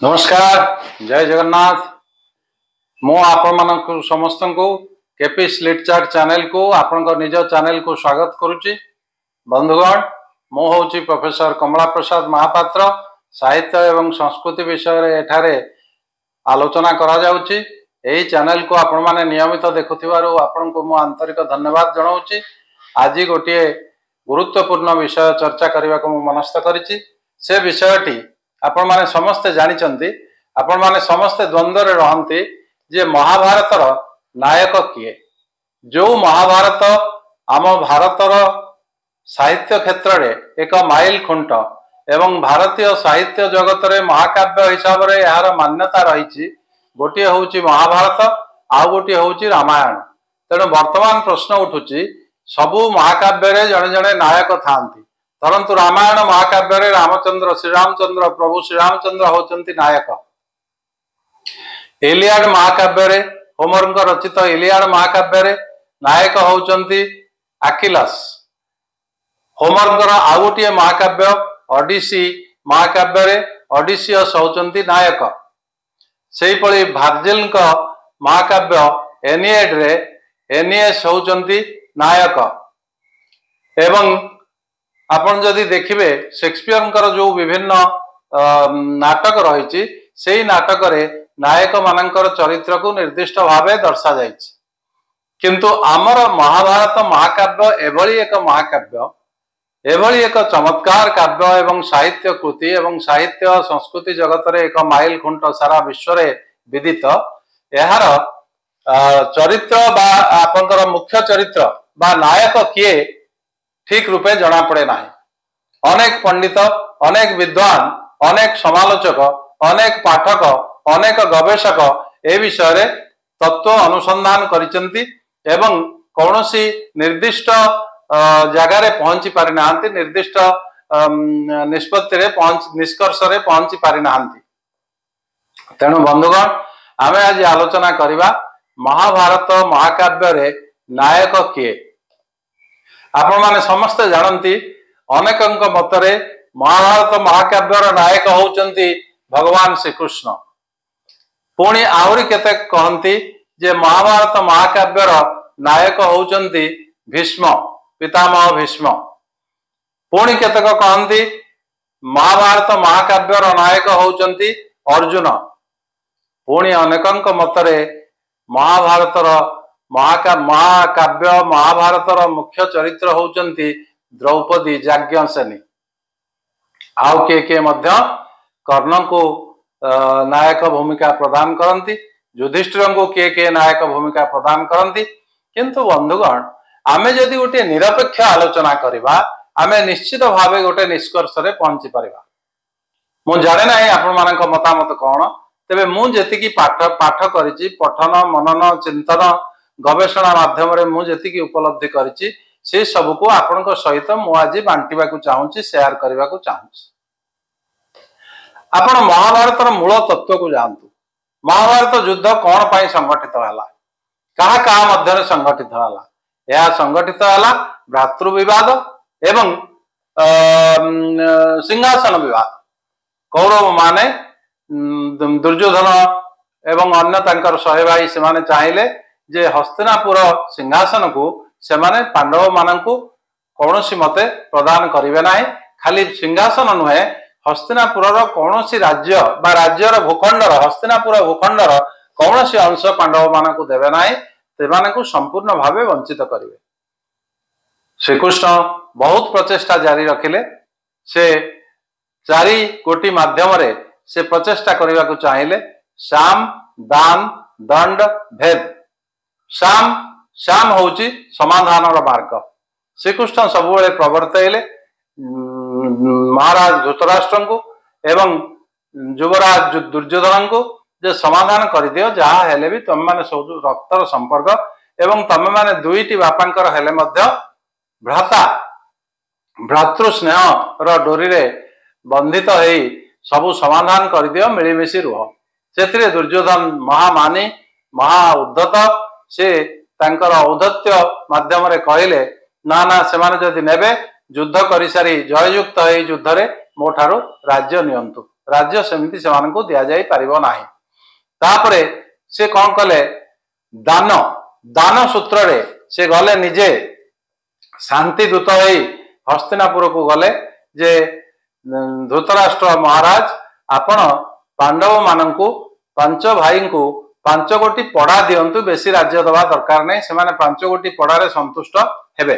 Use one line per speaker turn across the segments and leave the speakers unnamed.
नमस्कार जय जगन्नाथ। मु आपण समस्त को केपी स्लिट चार्ट चैनल को आपण निज चैनल को स्वागत करुच्ची। बंधुगण मु हूँ प्रोफेसर कमला प्रसाद महापात्र। साहित्य एवं संस्कृति विषय एठारे आलोचना करा जाउची। एही चैनल को आपण माने नियमित देखुथिबारु आपण को मु आंतरिक धन्यवाद जनाउची। आज गोटे गुरुत्वपूर्ण विषय चर्चा करने को मनस्थ करिछि। से विषयटी आपण माने समस्ते जानिचंती। आपण माने समस्ते द्वंद्व रे रहंती जे महाभारतर नायक किए। जो महाभारत आम भारतर साहित्य क्षेत्र में एक माइल खुंट एवं भारतीय साहित्य जगत रे महाकाव्य हिसाब रे यार मान्यता रही। गोटे होउची महाभारत आउ गोटे होउची रामायण। तेणु वर्तमान प्रश्न उठुची सबु महाकाव्य रे जड़े जड़े नायक थांती, परंतु रामायण महाकाव्य रे रामचंद्र श्रीरामचंद्र प्रभु श्रीरामचंद्र होचंती नायक। इलियाड महाकाव्य रे होमर रचित इलियाड महाकाव्य रे नायक होचंती अखिलस। होमर आउ गोटे महाकाव्य ओडिसी महाकाव्य रे ओडिसियस होचंती नायक। सेहीपरि भार्जिल महाकाव्य एनिएड रे एनिएस होचंती नायक। एवं आपण जदि देखिबे शेक्सपियर जो विभिन्न नाटक रही से नाटक रे नायक मानकर चरित्र को निर्दिष्ट भावे दर्शा जाइछि। किंतु आमर महाभारत महाकाव्य एभली एक महाकाव्य, एभली एक चमत्कार काव्य एवं साहित्य कृति एवं साहित्य संस्कृति जगत रे एक माइल खुंट सारा विश्व रे विदित। यार चरित्र बा आपनकर मुख्य चरित्र बा नायक किए ठीक रूपे जना पड़े ना। अनेक पंडित, अनेक विद्वान, अनेक समालोचक, अनेक पाठक, अनेक गवेषक ए विषय रे तत्व अनुसंधान करिसेंती एवं कौनसी निर्दिष्ट जगार रे पहुंची पारि नांती, निर्दिष्ट निष्पत्ति रे निष्कर्ष रे पहुंची पारि नांती। तेणु बंधुगण आमे आज आलोचना करिबा महाभारत महाकाव्य रे नायक किए। आपण माने समस्त जानती अनेकंक मतरे महाभारत महाकाव्यर नायक होचंती भगवान श्रीकृष्ण। पुणी आहुरी केते कहंती जे महाभारत महाकाव्यर नायक होचंती भीष्म, पितामह भीष्म। पुणी केतेक कहंती महाभारत महाकाव्यर नायक होचंती अर्जुन। पुणी अनेकंक मतरे महाभारतर महाकाव्य महाभारतर मुख्य चरित्र होचंती द्रौपदी याज्ञसेनी। आउ के मध्य कर्ण को नायक भूमिका प्रदान करती, युधिष्ठिर को के नायक भूमिका प्रदान करती। किंतु बंधुगण आमे जदि गोटे निरपेक्ष आलोचना करिबा आमे निश्चित भावे गोटे निष्कर्ष रे पहुंची परिबा। मु जाने नाही आपण मानक मतामत कोन, तेबे मु जेतिकी पाठ करिछि, पठन मनन चिंतन गवेषणा माध्यम रे मु जेतिकी उपलब्धि करिछि से सब को आपनक सहित मु आज बांटिबा को चाहूछि, शेयर करबा को चाहूछि। आपण महाभारतर मूल तत्व को जानतु। महाभारत युद्ध कोन पई संगठित हला, कहा कहा मध्य संगठित हला। यह संगठित हला भ्रातृ विवाद एवं सिंहासन विवाद। कौरव माने दुर्योधन एवं अन्य तांकर सहे भाई से माने चाहिले जे हस्तिनापुर सिंहासन को से माने पांडव मानकु कौनसी मते प्रदान करिवे नाही। खाली सिंहासन नुहे, हस्तिनापुर कौनसी राज्य बा राज्यर भूखंडर, हस्तिनापुर भूखंडर कौनसी अंश पांडव मानकु देवे नाही, सेमानकु संपूर्ण भावे वंचित करिवे। श्रीकृष्ण बहुत प्रचेष्टा जारी रखिले। से 4 कोटि माध्यम रे से प्रचेष्टा करने को चाहिए साम दान दंड भेद। साम होची समाधान मार्ग। श्रीकृष्ण सब प्रवर्तले महाराज धृतराष्ट्र को एवं युवराज दुर्योधन को जे समाधान कर दियो, जहा हेले भी तुम माने सब रक्तर संपर्क एवं तुम माने दुईटी बापांकर हेले मध्य भ्राता भ्रातृ स्नेह रो डोरी रे बंधित हेई सबु समाधान कर दियो, मिलीमिशी रुह। से दुर्योधन महामानी महा उद्धत, से तांकर औद्धत्य माध्यम रे कहले ना ना से माने जदि नेबे युद्ध करि सारी जययुक्त हे युद्ध रे मोठारो राज्य नियंतु। राज्य सेमती से दि जाई परिबो नाही। तापरे से कौन कले दान दान सूत्र रे से गले निजे शांति दूत हो हस्तिनापुर को गले जे धृतराष्ट्र महाराज आपण पांडव मानंकु 5 भाई को 5 गोटी पड़ा दिंतु बेसी राज्य दवा दरकार नहीं से 5 गोटी पड़ारे संतुष्ट हेबे।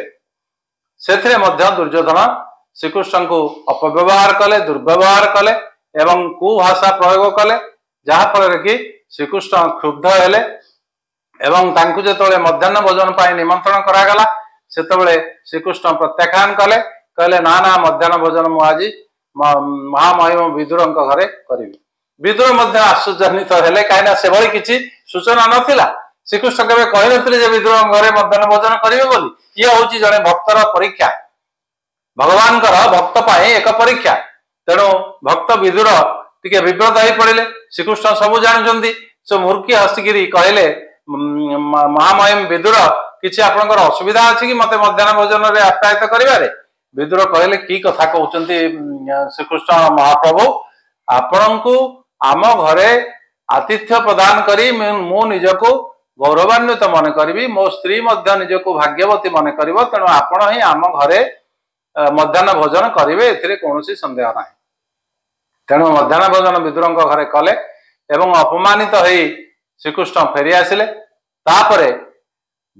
सेथिरे मध्य दुर्योधन श्रीकृष्ण को अपव्यवहार कले दुर्व्यवहार कले एवं कुभाषा प्रयोग कले जहा फल कि श्रीकृष्ण क्षुब्ध हेले एवं तांकु जेतबेले मध्याह्न भोजन पाई निमंत्रण करागला सेतबेले श्रीकृष्ण प्रत्याख्यान कले कहले ना ना मध्याह्न भोजन मु आज महामहिम विदुर घरे करी। विदुर मध्य आश्चर्यान्वित हेले कहीं से भली किसी सूचना नथिला श्रीकृष्ण केबे कहि नथिले जे विदुर घरे मध्याह्न भोजन करिवे बोली। ये होची जने भक्तर परीक्षा भगवान भक्त पाए एक परीक्षा तेणु भक्त विदुर टिके विव्रत हो पड़े श्रीकृष्ण सबू जानते से मूर्खी हसिकी कहले महामहिम विदुर किसी आपंकर असुविधा अच्छी कि मत मध्याह्न भोजन में आप्यायित करें। विदुर कहले कि कथा कहते श्रीकृष्ण महाप्रभु आपण को आम घरे आतिथ्य प्रदान करी मु निजको गौरवान्वित मन करी मो स्त्री निजको भाग्यवती मन कर तेणु आपण ही आम घरे मध्याह्न भोजन करेंगे ए कौन सन्देह ना। तेणु मध्याह्न भोजन विदुर घरे कले एवं अपमानित हो श्रीकृष्ण फेरी आसिले। तापरे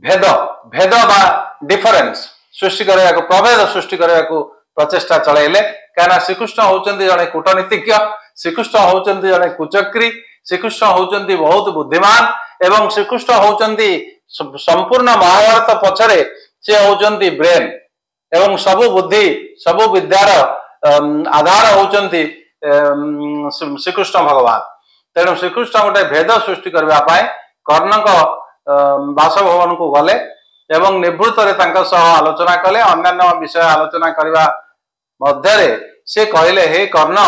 भेद भेद बा डिफरेन्स सृष्टि करने को प्रभेद सृष्टि करने को प्रचेषा चलैले कहीं श्रीकृष्ण होउचंती जड़े कूटनीतिज्ञ श्रीकृष्ण होउचंती जड़े कुचक्री श्रीकृष्ण होउचंती बहुत बुद्धिमान एवं श्रीकृष्ण होउचंती संपूर्ण महाभारत पछरे से होउचंती ब्रेन एवं सबु बुद्धि सबु विद्यार आधार होउचंती श्रीकृष्ण भगवान। तेणु श्रीकृष्ण गोटे भेद सृष्टि करने कर्णक बासभवन को गले एवं निवृत्त आलोचना कले अन्य विषय आलोचना करने मध्य से कहले हे कर्ण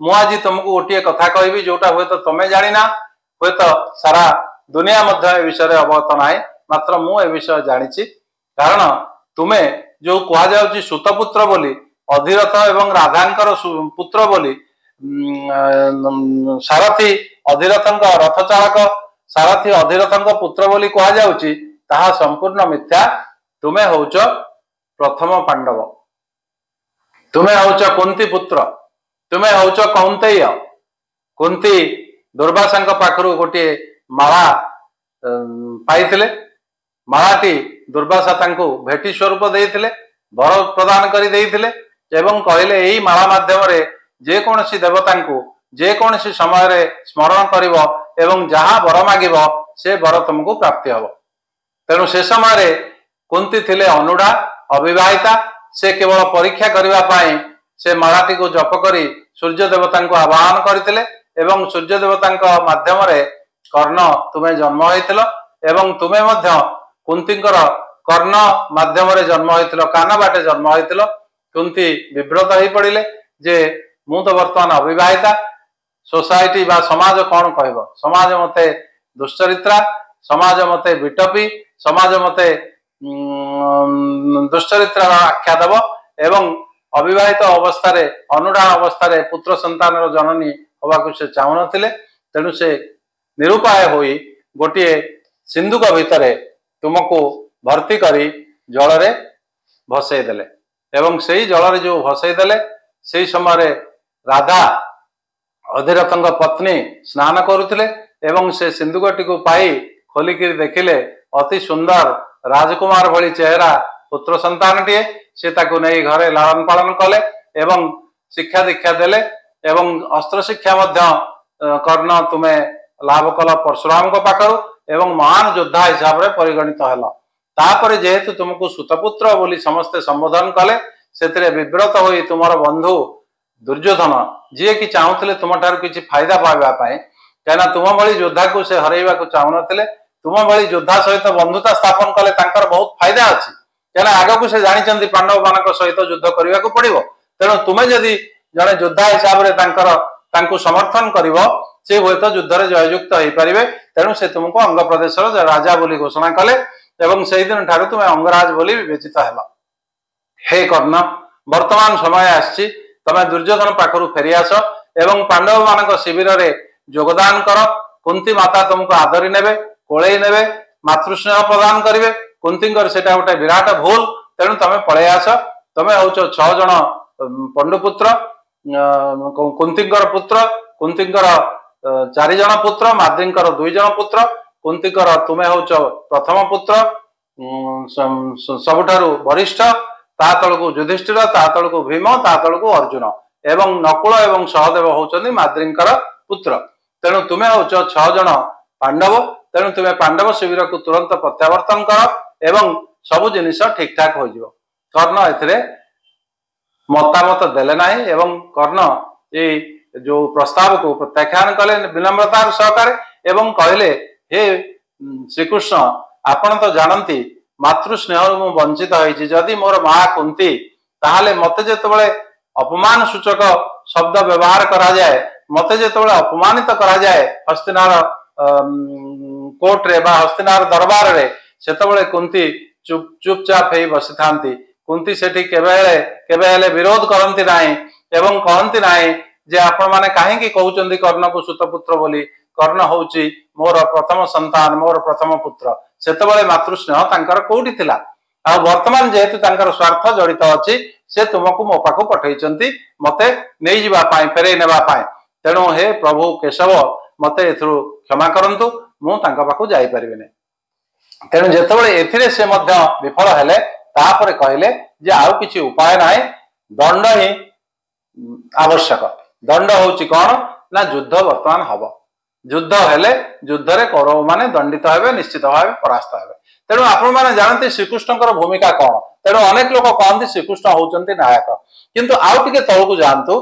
मु आज तुमको गोटे कथा कहबी जोटा हुए तो तुम्हें जाना हुए तो सारा दुनिया मध्य विषय अवगत ना मात्र मु ए विषय जानी कारण तुम्हें जो कहुच्छी सुतपुत्र बोली अधिरथ एवं राधांकर पुत्र बोली सारथी अधिरथ रथ चालक सारथी अधिरथ पुत्र बोली कहुच्छी ताहा संपूर्ण मिथ्या। तुम्हें होउच प्रथम पांडव तुम्हें होउच कुंती पुत्र तुम्हें होउच कौंतेय कुंती दुर्वासा पाखरु गोटे माला पाइथिले मालाटी दुर्वासा तांको भेटी स्वरूप देइथिले वर प्रदान करि देइथिले एवं कहले एई माला माध्यम रे जे कोनसी देवता को जे कोनसी समय रे स्मरण करिवो एवं जहाँ वर मागिब से वर तुमको प्राप्ति हब। तेणु से समय कुंती थिले अनुडा अविवाहिता से केवल परीक्षा करने से मालाटी को जप करी सूर्य देवता को आवाहन करते एवं सूर्य देवता माध्यम कर्ण तुम्हें जन्म होइथिलो एवं तुम्हें मध्य कुंतींकर कर्ण माध्यम जन्म होइथिलो कान बाटे जन्म होइथिलो। कुंती विव्रत हो पड़े जे मु तो वर्तमान अविवाहिता सोसाइटी बा समाज कौन कह समाज मते दुश्चरित्रा समाज मते विटपी समाज मते दुश्चरित्र आख्या दब एवं अविवाहित अवस्था अनुडा अवस्था पुत्र संतान जननी हवाक से चाहू नथिले। तेणु से निरुपाय होई गोटे सिंधुक भितर तुमको भर्ती करी जल रे भसई देले एवं से जल जो भसई देले से समय राधा अधिरथ पत्नी स्नान करुले एवं से सिंधुकटी को पाई खोलिक देखिले अति सुंदर राजकुमार भली चेहरा पुत्र संतान टीए से नहीं घरे लालन पालन कले एवं शिक्षा दीक्षा देले एवं अस्त्र शिक्षा कर्ण तुम्हें लाभ कल परशुराम को पाखरु एवं महान योद्धा हिसाब से परिगणित है। तापर जेहेतु तुमको सुतपुत्र बोली समस्ते संबोधन कले से विव्रत हो तुमर बंधु दुर्योधन जी कि चाहूले तुम ठार किसी फायदा पाइबापी कहीं तुम भली योद्धा को से हरइबा को चाहू नथिले तुम भली योद्धा सहित बंधुता स्थापन कले तांकर बहुत फायदा अच्छी कहीं आग को से जानते पांडव मान सहित युद्ध करने को पड़ो। तेणु तुम्हें जदि जड़े योद्धा हिसाब से समर्थन कर से हुए तो युद्ध में जययुक्त हो पारे। तेणु से तुमको अंग प्रदेश राजा बोली घोषणा कले एवं से दिन ठार तुम्हें अंगराज बोली विवेचित है। हे कर्ण वर्तमान समय आसी तमें दुर्योधन पाखरु फेरी आस एवं पांडव मान शिविर रे योगदान कर। कुंती माता तुमको आदरी नेबे, कोलई नेबे, मातृस्नेह प्रदान करेंगे। कुंती सेटा गोटे विराट भूल, तेणु तुम पलि आस। तुम हूँ 6 जन पंडुपुत्र, कुंती पुत्र, कुंती 4 जन पुत्र, माद्री 2 जन पुत्र, कुंती तुम्हें हूँ प्रथम पुत्र, सबुठारु वरिष्ठ, ता तलकू युधिष्ठिर, ता तलकू भीम, ता तलकू अर्जुन एवं नकुल एवं सहदेव होउचंदी माद्री पुत्र। तेणु तुम्हें हूँ 6 जन पांडव, तेणु तुम्हें पांडव शिविर को तुरंत प्रत्यावर्तन कर एवं सबु जिनिस ठीक ठाक हो जिवो। कर्ण एथिरे मतामत देले नाही एवं कर्ण ये जो प्रस्ताव को प्रत्याख्यान कले विनम्रतार सहकारे एवं कहले, हे श्रीकृष्ण आपण तो जानती मातृ स्नेह मु वंचित होइछि। जदि मोर मां कुंती ताहाले मते जेतबेले अपमान सूचक शब्द व्यवहार करा जाए, मते जेतबेले अपमानित करा जाए हस्तिनार कोर्ट रे बा हस्तिनार दरबार रे, सेतबेले कुंती चुपचाप हे बसी थांती। कुंती सेठी केबे विरोध करती नाही एवं कहती नाही जे आपण माने काहेकि कहउचंदी कर्ण को सुतपुत्र बोली। कर्ण होउची मोर प्रथम संतान, मोर प्रथम पुत्र। सेतबेले मातृस्नेह तांकर कोउठी थिला। आ वर्तमान जेहेतु तांकर स्वार्थ जड़ित अछि, से तुमको मो पाखु पठैचंती मते नै जिबा पाई, फेरै नेबा पाई। तेणु हे प्रभु केशव मते एथरु क्षमा करंतु, मु तांका पाखु जाई परिबिने। तेणु जेतबेले एथिरे से मध्य विफल हेले, तापरे कहले जे आउ किछि उपाय नाही, दंड ही आवश्यक। दंड होउची कोन ना युद्ध वर्तमान हबो। युद्ध हेले युद्ध रे कौरव माने दंडित हेबे, निश्चित भावे परास्त हेबे। तेणु आपण माने जानते श्रीकृष्णकर भूमिका कोन। तेणु अनेक लोक कहନ୍ତି श्रीकृष्ण होउचंती नायक, किंतु आउ टिके तळकु जानतु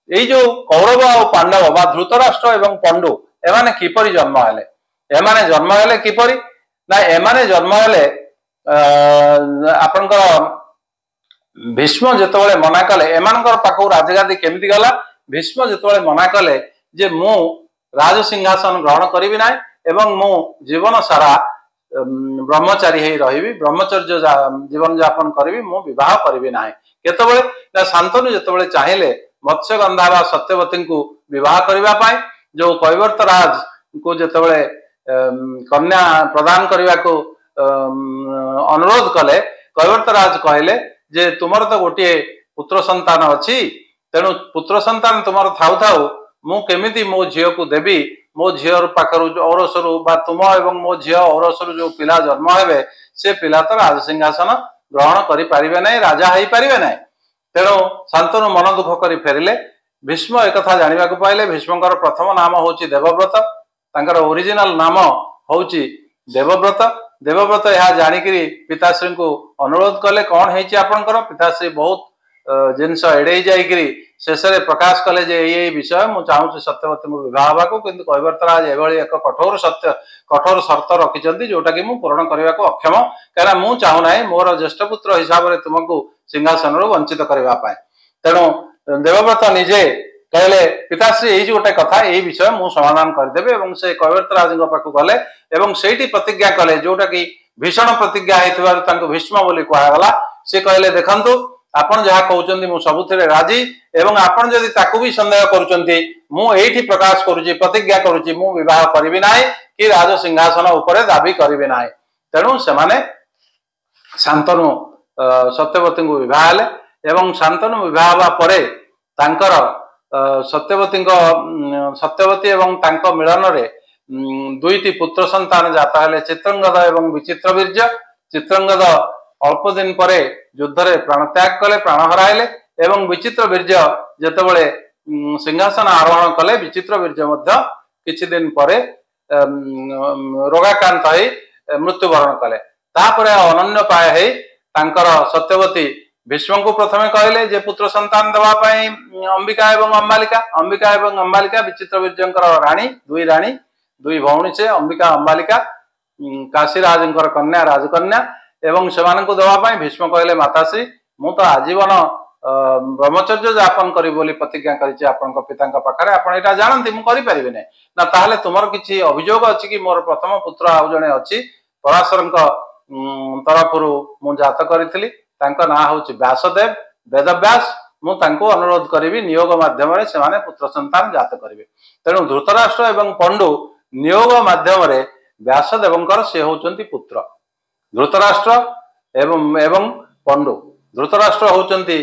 एई जो कौरव और पांडव बा धृतराष्ट्र एवं पंडु एमाने किपरि जन्म हेले। एमाने जन्म हेले किपरि ना, एमाने जन्म हेले आपनकर भीष्म जेतबेले मना कले एमानकर पाखु राजगादी केमिति गला। भीष्म जेतबेले मना कले जे मु राज सिंहासन ग्रहण करिबि नाही एवं मु जीवन सारा ब्रह्मचारी हे रहिबि, ब्रह्मचर्य जीवन यापन करिबि, मु विवाह करिबि नाही। केतबेले ना शांतनु जेतबेले चाहिले मत्स्यगंधा बा सत्यवती को विवाह करिबा पाई, जो कैवर्त राज को जेतबेले कन्या प्रदान करिबा को अनुरोध कले, कैवर्त राज कहले जे तुमर तो गोटे पुत्र संतान अछि, तेणु पुत्र संतान तुमर थाउ थाउ मु केमिति मो झियो को देबी। मो झियर पाखरु औरसरु बा तुम एवं मो झियो औरसरु जो पिला जन्म हेबे, से पिला तो राज सिंहासन ग्रहण करि पारिबे नै, राजा हेई पारिबे नै। तेणु शांतनु मन दुख करि फेरिले। भीष्म एक कथा जानिबा को पाइले। भीष्मकर प्रथम नाम होउची देवव्रत, तांकर ओरिजिनल नाम होउची देवव्रत। देवव्रत यह जानिकरी पिताश्री को अनुरोध कले, कौन है आपंकर। पिताश्री बहुत जिनस एड़े जाइकरी शेष प्रकाश कले जे ये विषय मु चाहूँ सत्यवती विवाह हवा को, किंतु कैवर्तराज एभली एक कठोर शर्त रखिंट जोटा कि पूरण करने को अक्षम, कहीं मु चाहूना मोर ज्येष्ठ पुत्र हिसाब से तुमको सिंहासन वंचित करने। तेणु देवव्रत निजे कहले पिताश्री यही गोटे कथा, यही विषय मु समाधान करदेबे। और से कैवर्तराज पाखु गले और से प्रतिज्ञा कले, जोटा कि भीषण प्रतिज्ञा होता भीष्म बोली कहगला। से कहले देखंतु आपण जहाँ कहउचंदी मु सबुथिरे राजी, एवं आपण जदि ताकु भी संदेह करूचंती मु एठी प्रकाश करूची, प्रतिज्ञा करूची मु विवाह करिबि नाही कि राज सिंहासन उपरे दाबी करिबि नाही। तेणु सेमाने शांतनु सत्यवती को विवाह हेले एवं शांतनु विवाह हवा परे तांकर सत्यवती एवं तांको मिलन रे दुईटी पुत्र संतान जाता हेले, चित्रंगद एवं विचित्रवीर्य। चित्रंगद अल्प दिन परे युद्ध रे प्राण त्याग कले, प्राण हराइले एवं विचित्रवीर्य जेतेबेले सिंहासन आरोहण कले, विचित्रवीर्य मध्य किछि दिन परे रोगाक्रांत होई मृत्युवरण कले। तापरे अनन्यपाय है तांकर सत्यवती भीष्म को प्रथमे कहले जे पुत्र संतान देवा पई अंबिका एवं अंबालिका। अंबिका एवं अंबालिका विचित्रवीर्यंकर रानी, दुई भौणी से अंबिका अंबालिका, काशीराजंकर कन्या राजकन्या एवं सेमानंको देवा पई भीष्म कहले माताश्री मु तो आजीवन ब्रह्मचर्य यापन करी बोली प्रतिज्ञा करिछि आपनक पितांक पाखरे, आपण एटा जानंती मु करि परिबे नै ना। ताहले तुमर किछि अभियोग अछि कि मोर प्रथम पुत्र आउ जणे अछि पराशरंक तरफरु मु जात करिथिली, तांका ना होछि व्यासदेव, वेदव्यास। मु तांको अनुरोध करी नियोग माध्यम से सेमाने पुत्र संतान जात करेंगे। तेणु धृतराष्ट्र एवं पंडु नियोग माध्यम व्यासदेवंकर से होचंती पुत्र। धृतराष्ट्र एवं पंडु, धृतराष्ट्र होचंती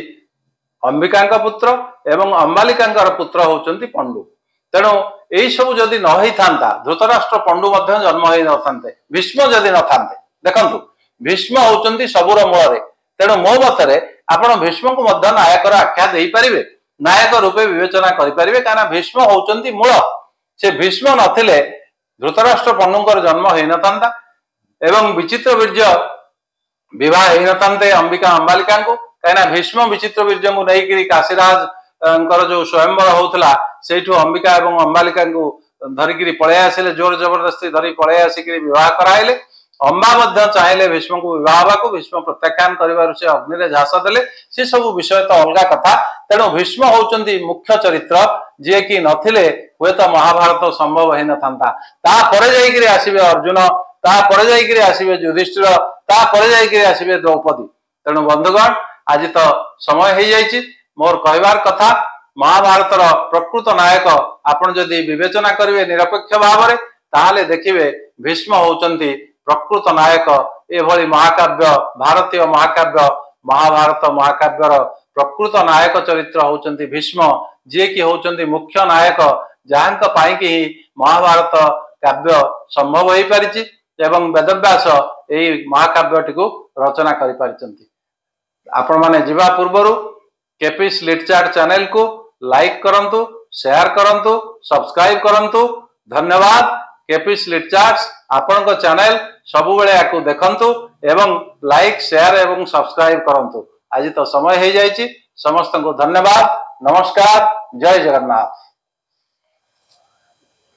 अंबिका पुत्र एवं अंबालिका पुत्र होचंती पंडु। तेणु यही सब जदि न होता धृतराष्ट्र पंडु मध्य जन्म हो न था, भीष्म जदि न था। देखंतु भीष्म होचंती सबुर मूल। तेणु मो मतरे आपण भीष्म को मध्य नायकर आख्या दे पारिबे, नायक रूपे विवेचना करि पारिबे, काना भीष्म होचंती मूल। से भीष्म नथिले धृतराष्ट्र पंडुंकर जन्म हो न था एवं विचित्र वीर्य विवाह हो न था अंबिका अंबालिका को। कहीं भीष्म विचित्र वीर्य को नहीं काशीराज जो स्वयंवर होता से अंबिका और अंबालिका धरिकी पलि आसिले, जोर जबरदस्ती धरी पलि आसिक विवाह कराइले। अंबा चाहिए भीष्म को विवाह को, भीष्म प्रत्याख्यान कर से अग्नि झास देले। सी सब विषय तो अलग कथा। तेणु भीष्म होचंती मुख्य चरित्र जी कि नथिले हुए तो महाभारत संभव हो न था। आसबे अर्जुन, आसबे युधिष्ठिर, आसबे द्रौपदी। तेणु बंधुगण आज तो समय हो जाइए मोर कहबार कथा। महाभारतर प्रकृत नायक आपण जदि विवेचना करेंगे निरपेक्ष भाव में, ताहले देखिए भीष्म होचंती प्रकृत नायक। एभली महाकाव्य, भारतीय महाकाव्य महाभारत महाकाव्यर प्रकृत नायक चरित्र होचंती भीष्म, जी कि होचंती मुख्य नायक, जहां पाई कि महाभारत काव्य संभव हो पारिछि एवं वेदव्यास यही महाकाव्यटी को रचना कर पारिछंती। आपण माने जीवा पूर्वरु केपीस लिटचार्ट चैनल को लाइक करंतु, शेयर करंतु, सब्सक्राइब करंतु। धन्यवाद। केपीस लिटचार्ट आपण को चैनल सबु बेले आकु देखंतु एवं लाइक शेयर एवं सब्सक्राइब करंतु। आज तो समय हो जाइए। समस्त को धन्यवाद। नमस्कार। जय जगन्नाथ।